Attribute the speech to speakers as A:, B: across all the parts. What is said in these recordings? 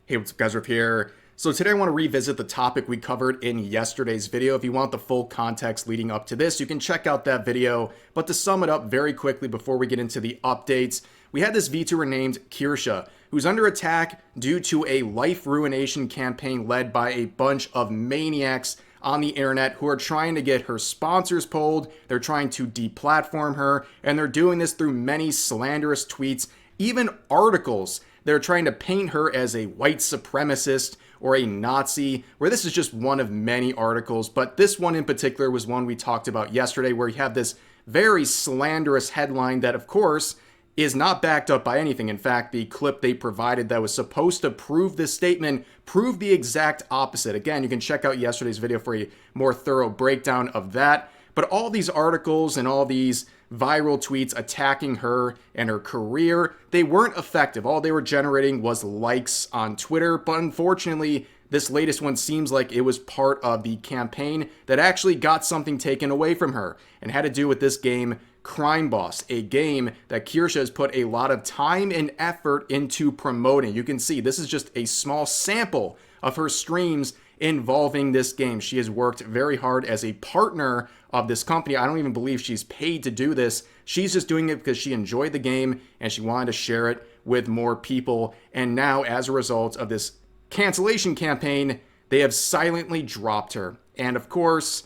A: Hey, what's up guys, Riff here. So today I want to revisit the topic we covered in yesterday's video. If you want the full context leading up to this, you can check out that video. But to sum it up very quickly before we get into the updates, we had this VTuber named Kirsche, who's under attack due to a life ruination campaign led by a bunch of maniacs on the internet who are trying to get her sponsors pulled. They're trying to deplatform her, and they're doing this through many slanderous tweets, even articles. They're trying to paint her as a white supremacist or a Nazi, where this is just one of many articles. But this one in particular was one we talked about yesterday, where you have this very slanderous headline that, of course, is not backed up by anything. In fact, the clip they provided that was supposed to prove this statement proved the exact opposite. Again, you can check out yesterday's video for a more thorough breakdown of that. But all these articles and all these viral tweets attacking her and her career, they weren't effective. All they were generating was likes on Twitter. But unfortunately, this latest one seems like it was part of the campaign that actually got something taken away from her and had to do with this game, Crime Boss, a game that Kirsche has put a lot of time and effort into promoting. You can see this is just a small sample of her streams involving this game. She has worked very hard as a partner of this company. I don't even believe she's paid to do this. She's just doing it because she enjoyed the game and she wanted to share it with more people. And now, as a result of this cancellation campaign, they have silently dropped her. And of course,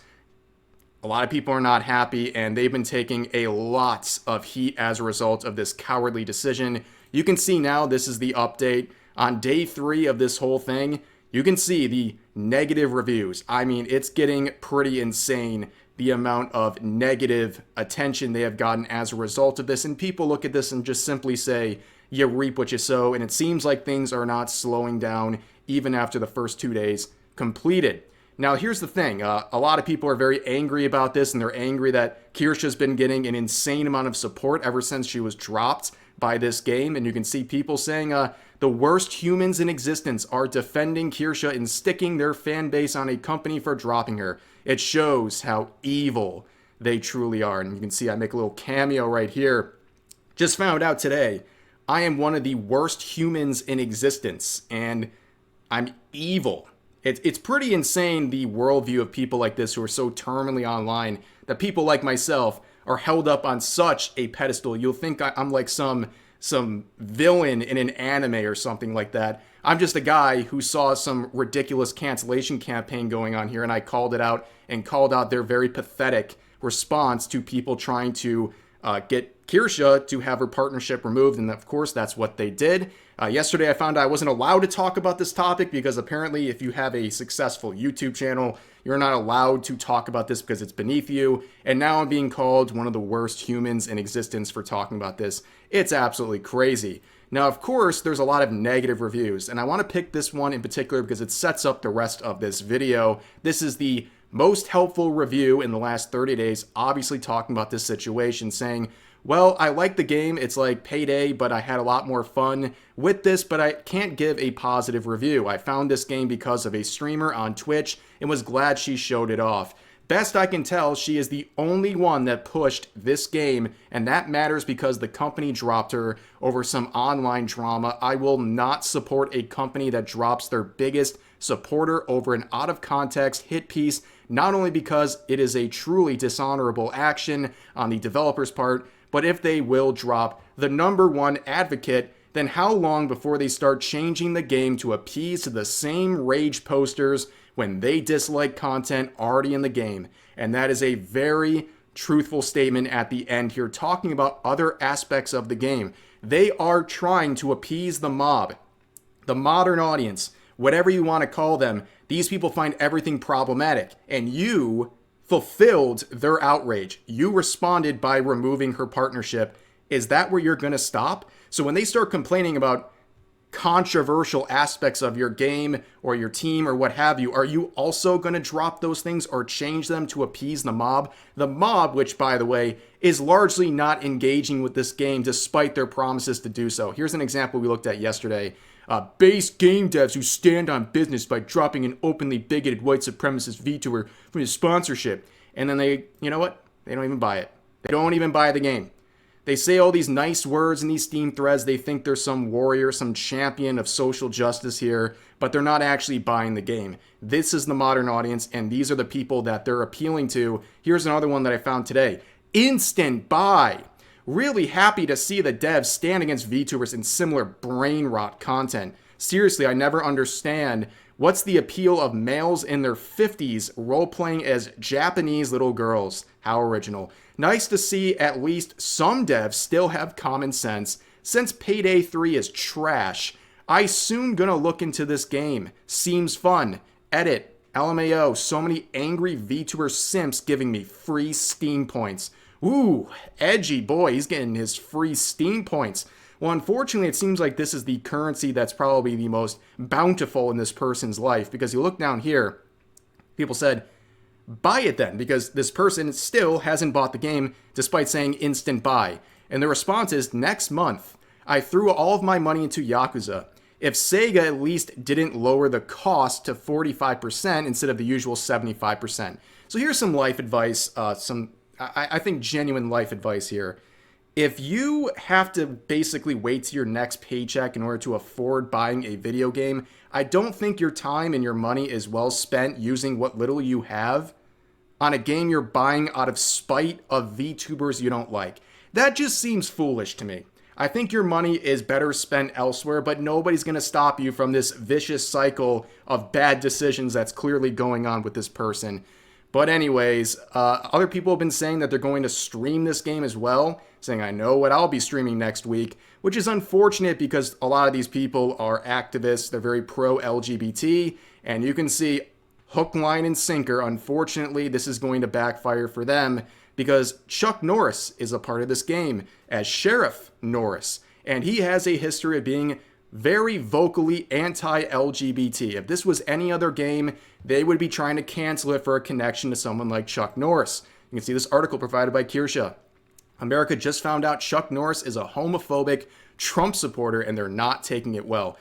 A: a lot of people are not happy, and they've been taking a lot of heat as a result of this cowardly decision. You can see now, this is the update. On day 3 of this whole thing, you can see the negative reviews. I mean, it's getting pretty insane, the amount of negative attention they have gotten as a result of this. And people look at this and just simply say, you reap what you sow. And it seems like things are not slowing down even after the first 2 days completed. Now, here's the thing. A lot of people are very angry about this, and they're angry that Kirsche has been getting an insane amount of support ever since she was dropped by this game. And you can see people saying the worst humans in existence are defending Kirsche and sticking their fan base on a company for dropping her. It shows how evil they truly are. And you can see I make a little cameo right here. Just found out today, I am one of the worst humans in existence, and I'm evil. It's pretty insane, the worldview of people like this who are so terminally online, that people like myself are held up on such a pedestal. You'll think I'm like some villain in an anime or something like that. I'm just a guy who saw some ridiculous cancellation campaign going on here, and I called it out and called out their very pathetic response to people trying to get Kirsche to have her partnership removed, and of course that's what they did. Yesterday I found out I wasn't allowed to talk about this topic because apparently if you have a successful YouTube channel, you're not allowed to talk about this because it's beneath you. And now I'm being called one of the worst humans in existence for talking about this. It's absolutely crazy. Now, of course, there's a lot of negative reviews, and I want to pick this one in particular because it sets up the rest of this video. This is the most helpful review in the last 30 days, obviously talking about this situation, saying, well, I like the game. It's like Payday, but I had a lot more fun with this, but I can't give a positive review. I found this game because of a streamer on Twitch and was glad she showed it off. Best I can tell, she is the only one that pushed this game, and that matters because the company dropped her over some online drama. I will not support a company that drops their biggest supporter over an out-of-context hit piece, not only because it is a truly dishonorable action on the developer's part, but if they will drop the #1 advocate, then how long before they start changing the game to appease the same rage posters when they dislike content already in the game? And that is a very truthful statement at the end here, talking about other aspects of the game. They are trying to appease the mob, the modern audience, whatever you want to call them. These people find everything problematic, and you fulfilled their outrage. You responded by removing her partnership. Is that where you're going to stop? So when they start complaining about controversial aspects of your game or your team or what have you, are you also going to drop those things or change them to appease the mob? The mob, which by the way, is largely not engaging with this game despite their promises to do so. Here's an example we looked at yesterday. Base game devs who stand on business by dropping an openly bigoted white supremacist VTuber from his sponsorship. And then they, you know what? They don't even buy it. They don't even buy the game. They say all these nice words in these Steam threads. They think they're some warrior, some champion of social justice here, but they're not actually buying the game. This is the modern audience, and these are the people that they're appealing to. Here's another one that I found today. Instant buy. Really happy to see the devs stand against VTubers in similar brain rot content. Seriously, I never understand what's the appeal of males in their 50s role-playing as Japanese little girls. How original. Nice to see at least some devs still have common sense. Since Payday 3 is trash, I soon gonna look into this game. Seems fun. Edit. LMAO. So many angry VTuber simps giving me free Steam points. Ooh, edgy boy. He's getting his free Steam points. Well, unfortunately, it seems like this is the currency that's probably the most bountiful in this person's life, because you look down here, people said, buy it then, because this person still hasn't bought the game despite saying instant buy. And the response is, next month, I threw all of my money into Yakuza. If Sega at least didn't lower the cost to 45% instead of the usual 75%. So here's some life advice, I think genuine life advice here. If you have to basically wait to your next paycheck in order to afford buying a video game, I don't think your time and your money is well spent using what little you have on a game you're buying out of spite of VTubers you don't like. That just seems foolish to me. I think your money is better spent elsewhere, but nobody's going to stop you from this vicious cycle of bad decisions that's clearly going on with this person. But anyways, other people have been saying that they're going to stream this game as well, saying, I know what I'll be streaming next week, which is unfortunate because a lot of these people are activists. They're very pro-LGBT, and you can see hook, line, and sinker. Unfortunately, this is going to backfire for them because Chuck Norris is a part of this game as Sheriff Norris, and he has a history of being very vocally anti-LGBT. If this was any other game, they would be trying to cancel it for a connection to someone like Chuck Norris. You can see this article provided by Kirsche. America just found out Chuck Norris is a homophobic Trump supporter, and they're not taking it well.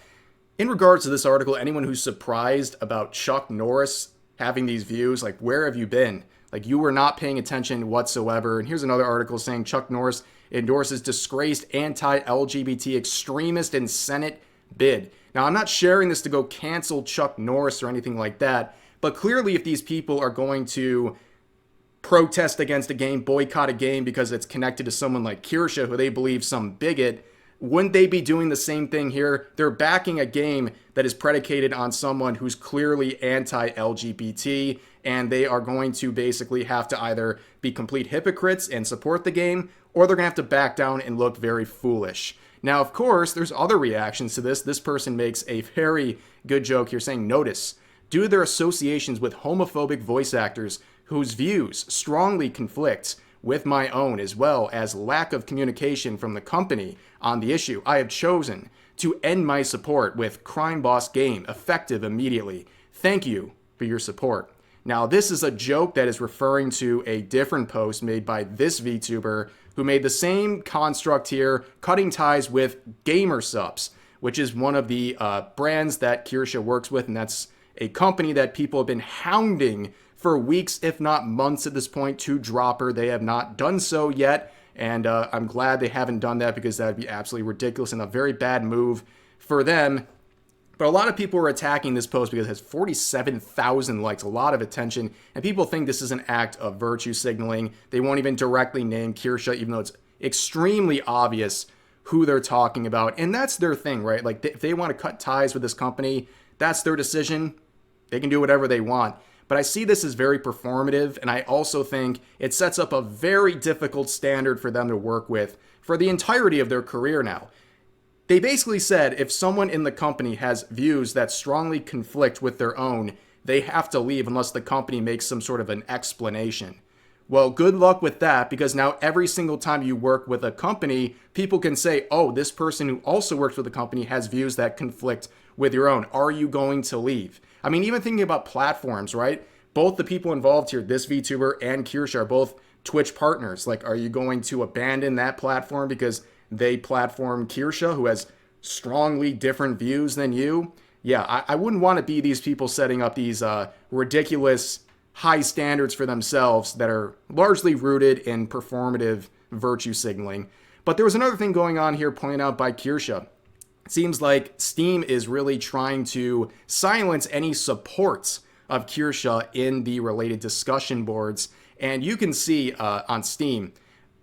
A: In regards to this article, anyone who's surprised about Chuck Norris having these views, like, where have you been? Like, you were not paying attention whatsoever. And here's another article saying Chuck Norris endorses disgraced anti-LGBT extremist in Senate bid. Now, I'm not sharing this to go cancel Chuck Norris or anything like that, but clearly if these people are going to protest against a game, boycott a game because it's connected to someone like Kirsche, who they believe some bigot, wouldn't they be doing the same thing here? They're backing a game that is predicated on someone who's clearly anti-LGBT, and they are going to basically have to either be complete hypocrites and support the game, or they're going to have to back down and look very foolish. Now, of course, there's other reactions to this. This person makes a very good joke here saying, notice, due to their associations with homophobic voice actors whose views strongly conflict with my own, as well as lack of communication from the company on the issue, I have chosen to end my support with Crime Boss Game effective immediately. Thank you for your support. Now, this is a joke that is referring to a different post made by this VTuber who made the same construct here, cutting ties with GamerSupps, which is one of the brands that Kirsche works with, and that's a company that people have been hounding for weeks, if not months at this point, to drop her. They have not done so yet, and I'm glad they haven't done that because that would be absolutely ridiculous and a very bad move for them. But a lot of people are attacking this post because it has 47,000 likes, a lot of attention, and people think this is an act of virtue signaling. They won't even directly name Kirsche, even though it's extremely obvious who they're talking about. And that's their thing, right? Like, if they want to cut ties with this company, that's their decision. They can do whatever they want. But I see this as very performative, and I also think it sets up a very difficult standard for them to work with for the entirety of their career now. They basically said if someone in the company has views that strongly conflict with their own, they have to leave unless the company makes some sort of an explanation. Well, good luck with that, because now every single time you work with a company, people can say, oh, this person who also works with the company has views that conflict with your own. Are you going to leave? I mean, even thinking about platforms, right? Both the people involved here, this VTuber and Kirsche, are both Twitch partners. Like, are you going to abandon that platform because they platform Kirsche, who has strongly different views than you? Yeah, I wouldn't want to be these people setting up these ridiculous high standards for themselves that are largely rooted in performative virtue signaling. But there was another thing going on here pointed out by Kirsche. It seems like Steam is really trying to silence any supports of Kirsche in the related discussion boards. And you can see on Steam,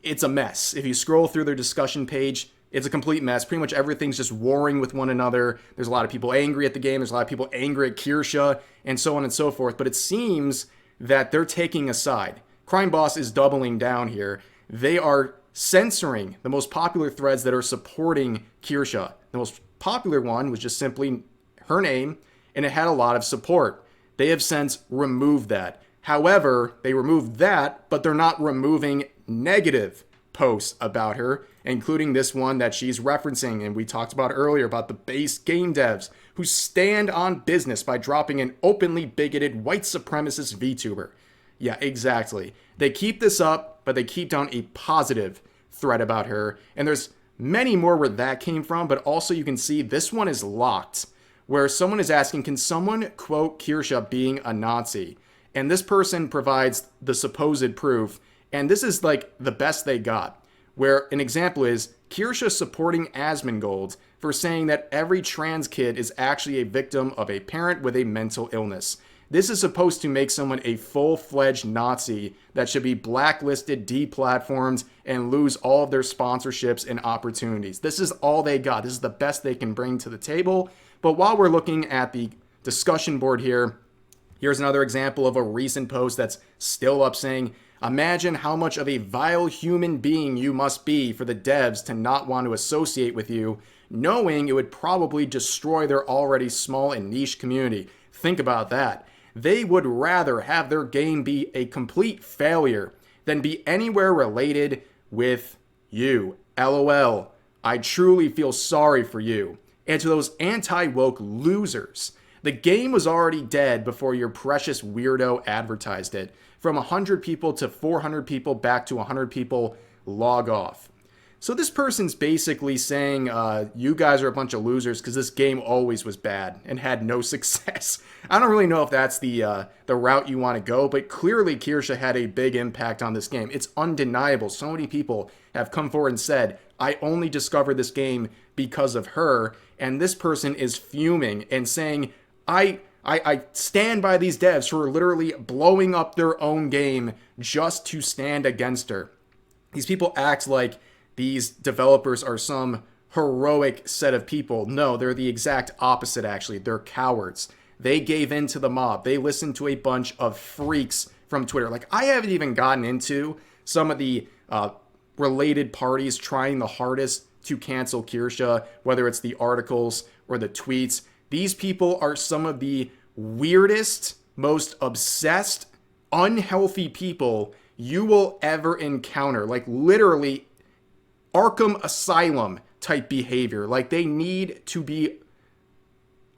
A: it's a mess. If you scroll through their discussion page, it's a complete mess. Pretty much everything's just warring with one another. There's a lot of people angry at the game. There's a lot of people angry at Kirsche and so on and so forth. But it seems that they're taking a side. Crime Boss is doubling down here. They are censoring the most popular threads that are supporting Kirsche. The most popular one was just simply her name, and it had a lot of support. They have since removed that. However, they removed that, but they're not removing negative posts about her, including this one that she's referencing, and we talked about earlier about the base game devs who stand on business by dropping an openly bigoted white supremacist VTuber. Yeah, exactly. They keep this up, but they keep down a positive thread about her, and there's many more where that came from, but also you can see this one is locked, where someone is asking, can someone quote Kirsche being a Nazi? And this person provides the supposed proof, and this is like the best they got, where an example is Kirsche supporting Asmongold for saying that every trans kid is actually a victim of a parent with a mental illness. This is supposed to make someone a full-fledged Nazi that should be blacklisted, deplatformed, and lose all of their sponsorships and opportunities. This is all they got. This is the best they can bring to the table. But while we're looking at the discussion board here, here's another example of a recent post that's still up saying, imagine how much of a vile human being you must be for the devs to not want to associate with you, knowing it would probably destroy their already small and niche community. Think about that. They would rather have their game be a complete failure than be anywhere related with you. LOL. I truly feel sorry for you. And to those anti-woke losers, the game was already dead before your precious weirdo advertised it. From 100 people to 400 people back to 100 people, log off. So this person's basically saying, you guys are a bunch of losers because this game always was bad and had no success. I don't really know if that's the route you want to go, but clearly Kirsche had a big impact on this game. It's undeniable. So many people have come forward and said, I only discovered this game because of her. And this person is fuming and saying, I stand by these devs who are literally blowing up their own game just to stand against her. These people act like these developers are some heroic set of people. No, they're the exact opposite, actually. They're cowards. They gave in to the mob. They listened to a bunch of freaks from Twitter. Like, I haven't even gotten into some of the related parties trying the hardest to cancel Kirsche, whether it's the articles or the tweets. These people are some of the weirdest, most obsessed, unhealthy people you will ever encounter. Like, literally Arkham Asylum type behavior. Like, they need to be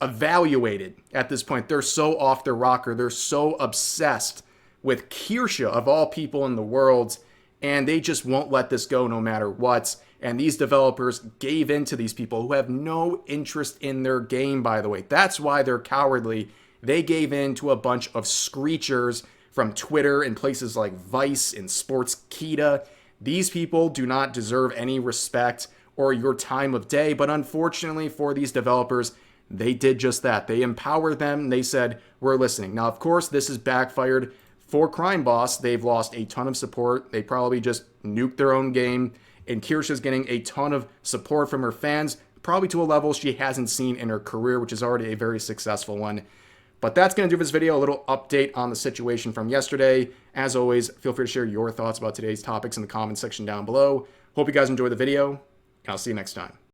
A: evaluated at this point. They're so off their rocker. They're so obsessed with Kirsche, of all people in the world, and they just won't let this go no matter what. And these developers gave in to these people who have no interest in their game, by the way. That's why they're cowardly. They gave in to a bunch of screechers from Twitter and places like Vice and Sportskeeda. These people do not deserve any respect or your time of day, but unfortunately for these developers, they did just that. They empowered them. They said, we're listening. Now, of course, this has backfired for Crime Boss. They've lost a ton of support. They probably just nuked their own game. And Kirsche's getting a ton of support from her fans, probably to a level she hasn't seen in her career, which is already a very successful one. But that's going to do this video, a little update on the situation from yesterday. As always, feel free to share your thoughts about today's topics in the comments section down below. Hope you guys enjoyed the video, and I'll see you next time.